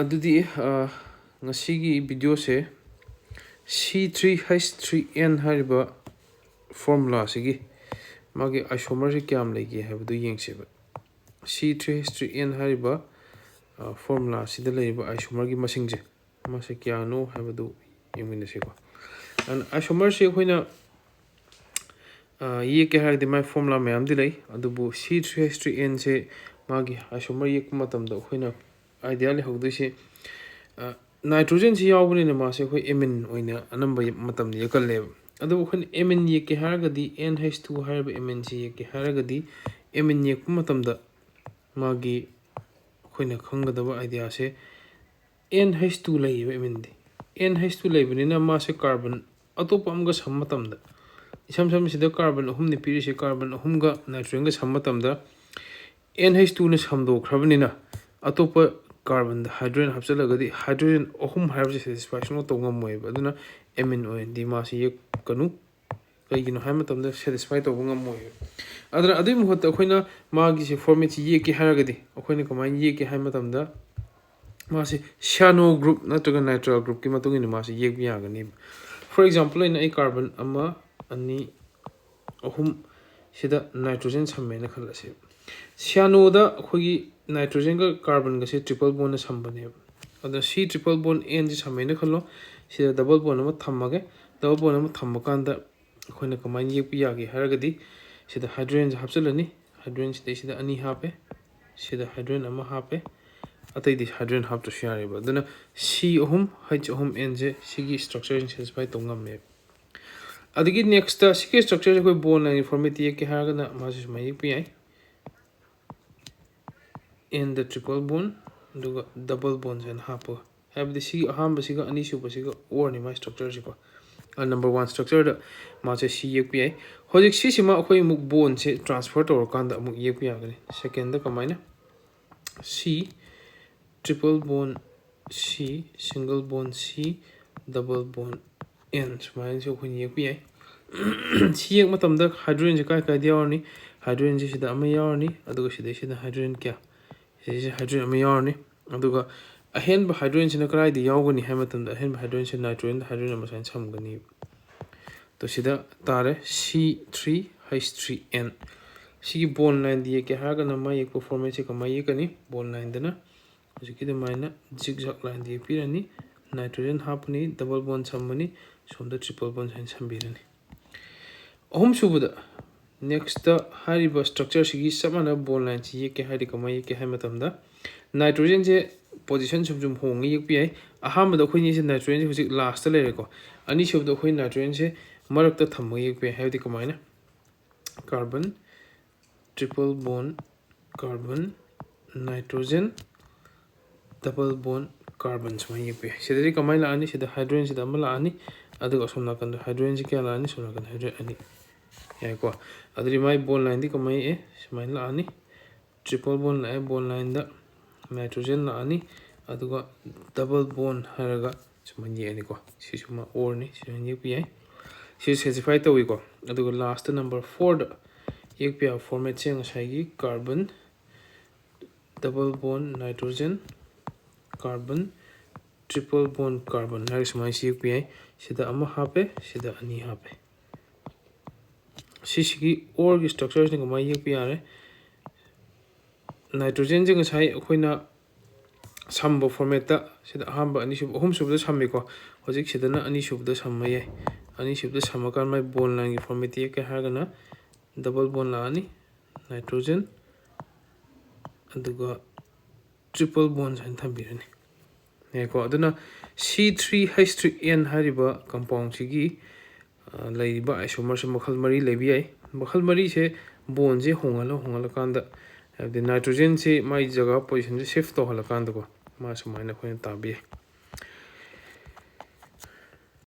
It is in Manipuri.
ꯑꯗꯨꯗꯤ ꯉꯁꯤꯒꯤ ꯚꯤꯗꯤꯑꯣꯁꯦ C3H3N ꯍꯥꯏꯔꯤꯕ ꯐꯣꯔꯃꯨꯂꯥꯁꯤꯒꯤ ꯃꯥꯒꯤ ꯑꯥꯏꯁꯣꯃꯔꯁꯤ ꯀꯌꯥꯝ ꯂꯩꯒꯦ ꯍꯥꯏꯕꯗꯨ ꯌꯦꯡꯁꯦꯕ C3H3N ꯍꯥꯏꯔꯤꯕ ꯐꯣꯔꯃꯨꯂꯥꯁꯤꯗ ꯂꯩꯔꯤꯕ ꯑꯥꯏꯁꯣꯃꯔꯒꯤ ꯃꯁꯤꯡꯁꯦ ꯃꯁꯤ ꯀꯌꯥꯅꯣ ꯍꯥꯏꯕꯗꯨ ꯌꯦꯡꯃꯤꯟꯅꯁꯦꯀꯣ ꯑꯥꯏꯁꯣꯃꯔꯁꯤ ꯑꯩꯈꯣꯏꯅ ꯌꯦꯛꯀꯦ ꯍꯥꯏꯔꯒꯗꯤ ꯃꯥꯒꯤ ꯐꯣꯔꯃꯨꯂꯥ ꯃꯌꯥꯝꯗꯤ ꯂꯩ ꯑꯗꯨꯕꯨ C3H3N ꯁꯦ ꯃꯥꯒꯤ ꯑꯥꯏꯁꯣꯃꯔ ꯌꯦꯛꯄ ꯃꯇꯝꯗ ꯑꯩꯈꯣꯏꯅ ꯑꯥꯏꯗꯤꯌꯥ ꯂꯩꯍꯧꯗꯣꯏꯁꯤ नाइट्रोजन यावबनिना मासे अखोई एमिन ओइना अनंबा मतम यकल्लेब अदु अखोई एमिन येके हारगदी NH2 हारब एमिन सी येके हारगदी एमिन येक मतमदा मागी अखोइना खंगदबा आइडिया से NH2 लैब एमिन दी NH2 लैबनिना मासे कार्बन अतोप अमगा सम मतमदा इसम सम सिदा कार्बन अहुम ने पिरिसे कार्बन अहुमगा नाइट्रोजन गा सम मतमदा NH2 ने समदोख्रबनिना अतोप कार्बन हाइड्रोजन हपचलगदी हाइड्रोजन अहुम हाइबसे सैटिस्फैक्शन तो ngमोयब अदुना एमिन ओय दी मासी ये कनु कइगिनो हाय मतमदा सैटिस्फाई तो ngमोय अदरा अदुइ मुहत अखोइना मागी से फॉर्मेट ये के हारगदी अखोइना कमाइन ये के हाय मतमदा मासी cyano ग्रुप नत्रगा नाइट्राइल ग्रुप की मतुगिन मासी ये भी यागनी for example in a carbon अमा अनि अहुम सिदा नाइट्रोजन समेना खलसे cyano दा अखोगी नाइट्रोजन का कार्बन का से ट्रिपल बॉन्ड संबने other C triple bond N जी समेना खलो सिदा डबल बॉन्ड अमा थम्मगे डबल बॉन्ड अमा थम्मकांदा अखोइना कमाइन येपि यागे हारगदी सिदा हाइड्रोजन हपचलनी हाइड्रोजन सिदा अनि हापे सिदा हाइड्रोजन अमा हापे अतै दि हाइड्रोजन हाप तो यारेबा अदुना C अहुम H अहुम N जे सिगी स्ट्रक्चर सेटिस्फाई तो ngame अदगी नेक्स्ट सिगे स्ट्रक्चर कोई बॉन्ड लाइन फॉर्मेट येके हारगना मासे मै येपि याई in the triple bond duga double bonds and hapa have the C aham basiga ani su basiga or ni my structure siko number 1 structure da ma se C API hojik C sima akhoi muk bond se transfer to kanda muk API gani second da kamaina C triple bond C single bond C double bond N smile so khoi API C ek matam da hydrogen je kai kai diawni hydrogen je sida ama yawni aduga sida hydrogen kya hydrogen ama yawni aduga ahen ba hydrogen sina krai di yawgani hamatam da ahen ba hydrogen sin nitrogen hydrogen ama sain samgani to sida tare C3H3N sigi bond line di ke haga na mai ko formate se kama yekani bond line dana sigi de maina zigzag line di pirani nitrogen hapni double bond sambani somda triple bond sain sambirani ahum subuda next hariba structure sigi samana bond line chi yeke hari kama yeke hai matamda nitrogen je position sum hongi yekpi ai aham da khoini se nitrogen je husik last le ko ani sub da khoin nitrogen je marak ta tham yekpi hai di kama ina carbon triple bond carbon nitrogen double bond carbon sma yekpi sidari kama la ani sida hydrogen sida mala ani adu somna kan hydrogen je kya la ani somna kan hydrogen ani याको अदरी माय बॉन्ड लाइन दी कमाई ए समाइन ला आनी ट्रिपल बॉन्ड ला बॉन्ड लाइन दा नाइट्रोजन ला आनी अदुगा डबल बॉन्ड हरगा समाइन ये को सिसुमा और नि सिसुमा ये पीआई सिस स्पेसिफाई तोई को अदुगा लास्ट नंबर 4 दा एक पिया फॉर्मेट से ngसाइगी carbon double bond nitrogen carbon triple bond carbon हर समाइन सी पीआई सिदा अमा हापे सिदा अनि हापे सिसिगी और की स्ट्रक्चर ने कमाई ये पियारे नाइट्रोजन जे ngसाइ अखोइना समबो फॉर्मेट ता सिदा हाम अनि सुब अहुम सुब दा सममे को होजिक सिदना अनि सुब दा सममे अनि सुब दा समकार मै बॉन्ड लाइन की फॉर्मेट ये के हागना डबल बॉन्ड ला अनि नाइट्रोजन अदुगा ट्रिपल बॉन्ड सन थम्बिरनी नेको अदुना C3H3N हारिबा कंपाउंड सिगी लाइबा आइसोमर से मखल मरी लेबी आई मखल मरी से बॉन्ड से होंगल कांदा नाइट्रोजन से माई जगह पोजीशन से शिफ्ट तो हल कांदा को मा सुमाइना खोइन ताबी